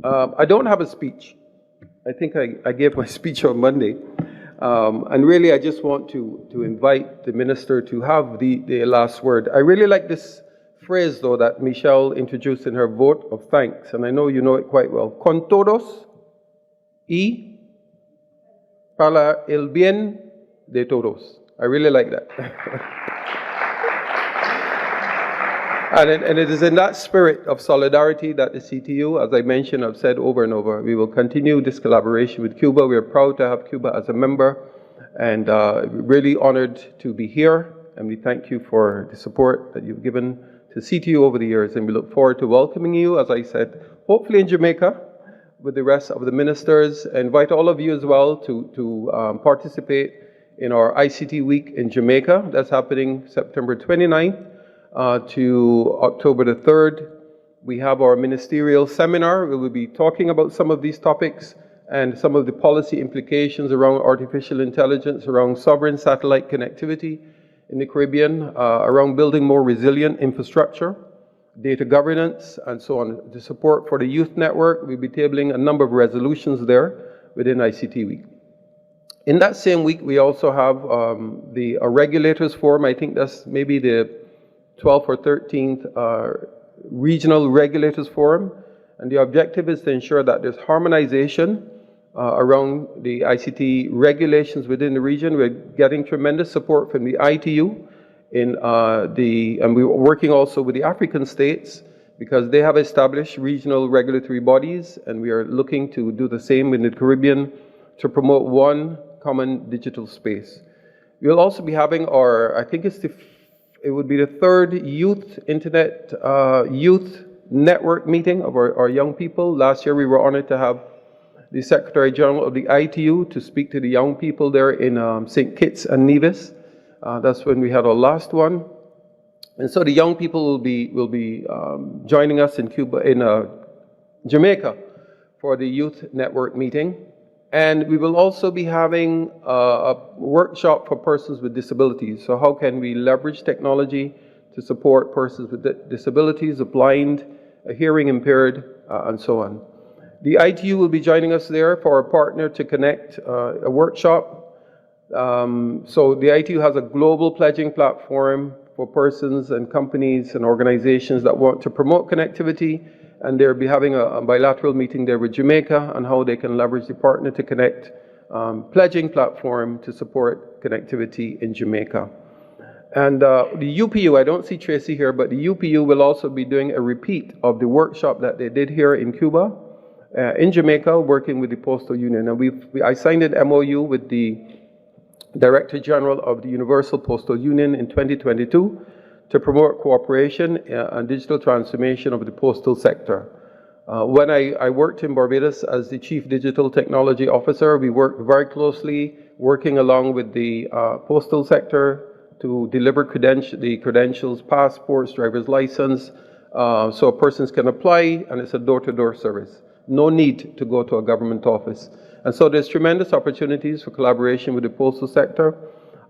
I don't have a speech. I think I gave my speech on Monday. And really, I just want to invite the minister to have the last word. I really like this phrase, though, that Michelle introduced in her vote of thanks, and I know you know it quite well. Con todos y para el bien de todos. I really like that. And it is in that spirit of solidarity that the CTU, as I mentioned, I've said over and over, we will continue this collaboration with Cuba. We are proud to have Cuba as a member, and really honored to be here. And we thank you for the support that you've given to CTU over the years. And we look forward to welcoming you, as I said, hopefully in Jamaica with the rest of the ministers. I invite all of you as well to participate in our ICT Week in Jamaica. That's happening September 29th. To October the 3rd. We have our ministerial seminar. We will be talking about some of these topics and some of the policy implications around artificial intelligence, around sovereign satellite connectivity in the Caribbean, around building more resilient infrastructure, data governance, and so on. The support for the youth network, we'll be tabling a number of resolutions there within ICT Week. In that same week, we also have the Regulators Forum. I think that's maybe the 12th or 13th Regional Regulators Forum, and the objective is to ensure that there's harmonization around the ICT regulations within the region. We're getting tremendous support from the ITU and we're working also with the African states because they have established regional regulatory bodies, and we are looking to do the same in the Caribbean to promote one common digital space. We'll also be having it would be the third youth internet youth network meeting of our young people. Last year we were honored to have the Secretary General of the ITU to speak to the young people there in St. Kitts and Nevis. That's when we had our last one. And so the young people will be joining us in Jamaica for the youth network meeting. And we will also be having a workshop for persons with disabilities. So how can we leverage technology to support persons with disabilities, the blind, hearing impaired, and so on. The ITU will be joining us there for our Partner to Connect, a workshop. So the ITU has a global pledging platform for persons and companies and organizations that want to promote connectivity, and they'll be having a bilateral meeting there with Jamaica on how they can leverage the Partner to Connect pledging platform to support connectivity in Jamaica. And the UPU, I don't see Tracy here, but the UPU will also be doing a repeat of the workshop that they did here in Cuba, in Jamaica, working with the Postal Union. And I signed an MOU with the Director General of the Universal Postal Union in 2022 to promote cooperation and digital transformation of the postal sector. When I worked in Barbados as the Chief Digital Technology Officer, we worked very closely, working along with the postal sector to deliver the credentials, passports, driver's license, so persons can apply, and it's a door-to-door service. No need to go to a government office. And so there's tremendous opportunities for collaboration with the postal sector.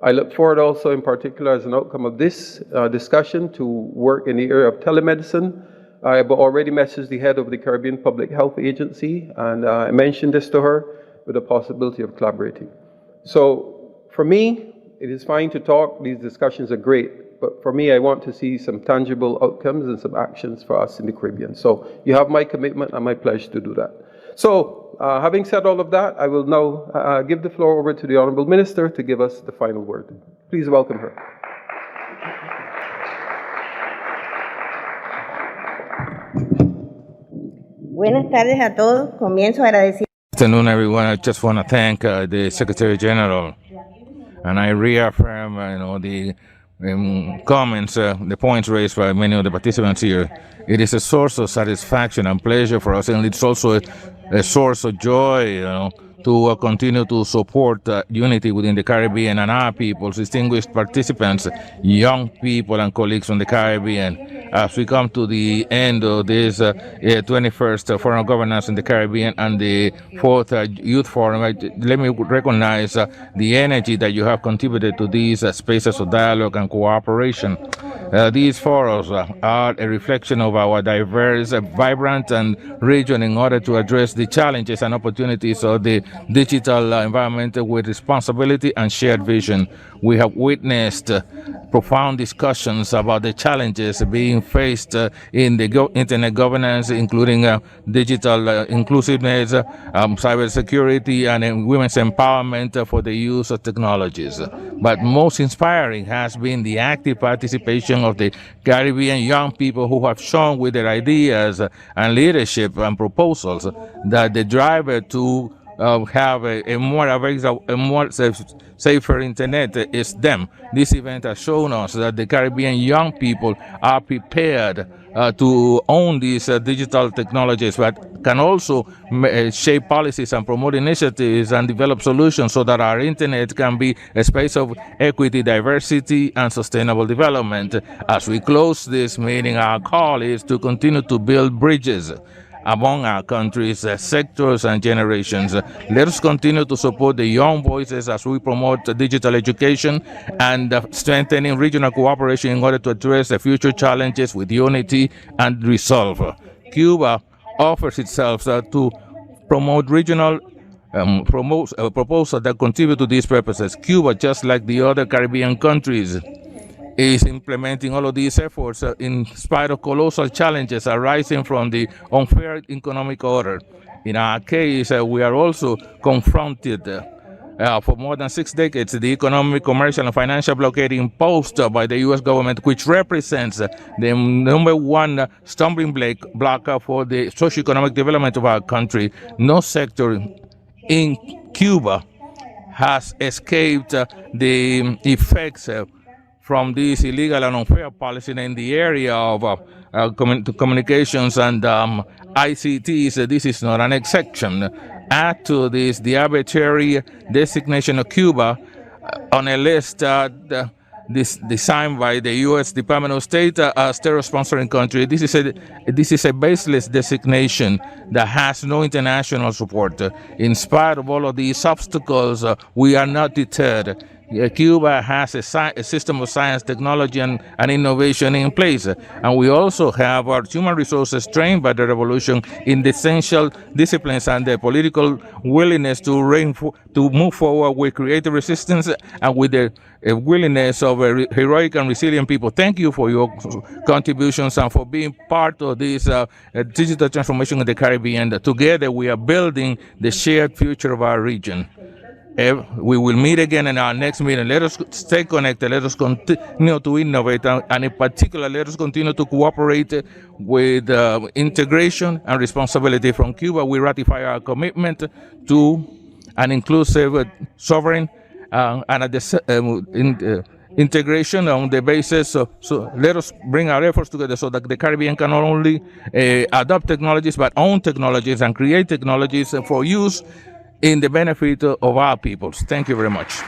I look forward also in particular as an outcome of this discussion to work in the area of telemedicine. I have already messaged the head of the Caribbean Public Health Agency, and I mentioned this to her with the possibility of collaborating. So for me, it is fine to talk. These discussions are great. But for me, I want to see some tangible outcomes and some actions for us in the Caribbean. So you have my commitment and my pledge to do that. So having said all of that, I will now give the floor over to the Honourable Minister to give us the final word. Please welcome her. Buenas tardes a todos. Comienzo a agradecer. Good afternoon, everyone. I just want to thank the Secretary General, and I reaffirm, the comments, the points raised by many of the participants here. It is a source of satisfaction and pleasure for us, and it's also a source of joy, to continue to support unity within the Caribbean and our peoples, distinguished participants, young people and colleagues from the Caribbean. as we come to the end of this 21st Foreign Governance in the Caribbean and the 4th Youth Forum. Let me recognize the energy that you have contributed to these spaces of dialogue and cooperation. These forums are a reflection of our diverse, vibrant, and region in order to address the challenges and opportunities of the digital environment with responsibility and shared vision. We have witnessed profound discussions about the challenges being faced in the internet governance, including digital inclusiveness, cybersecurity, and women's empowerment for the use of technologies. But most inspiring has been the active participation of the Caribbean young people who have shown with their ideas and leadership and proposals that the driver to have a more safer internet is them. This event has shown us that the Caribbean young people are prepared to own these digital technologies, but can also shape policies and promote initiatives and develop solutions so that our internet can be a space of equity, diversity, and sustainable development. As we close this meeting, our call is to continue to build bridges among our countries, sectors, and generations. Let us continue to support the young voices as we promote digital education and strengthening regional cooperation in order to address the future challenges with unity and resolve. Cuba offers itself to promote regional proposals that contribute to these purposes. Cuba, just like the other Caribbean countries, is implementing all of these efforts in spite of colossal challenges arising from the unfair economic order. In our case, we are also confronted for more than 6 decades the economic, commercial, and financial blockade imposed by the U.S. government, which represents the number one stumbling block for the socioeconomic development of our country. No sector in Cuba has escaped the effects from this illegal and unfair policy in the area of communications and ICTs. This is not an exception. Add to this the arbitrary designation of Cuba on a list designed by the U.S. Department of State as terror-sponsoring country. This is a baseless designation that has no international support. In spite of all of these obstacles, we are not deterred. Cuba has a system of science, technology, and innovation in place. And we also have our human resources trained by the revolution in the essential disciplines and the political willingness to move forward with creative resistance and with the willingness of heroic and resilient people. Thank you for your contributions and for being part of this digital transformation in the Caribbean. Together, we are building the shared future of our region. We will meet again in our next meeting. Let us stay connected. Let us continue to innovate. And in particular, let us continue to cooperate with integration and responsibility. From Cuba, we ratify our commitment to an inclusive, sovereign, and integration on the basis. So let us bring our efforts together so that the Caribbean can not only adopt technologies, but own technologies and create technologies for use in the benefit of our peoples. Thank you very much.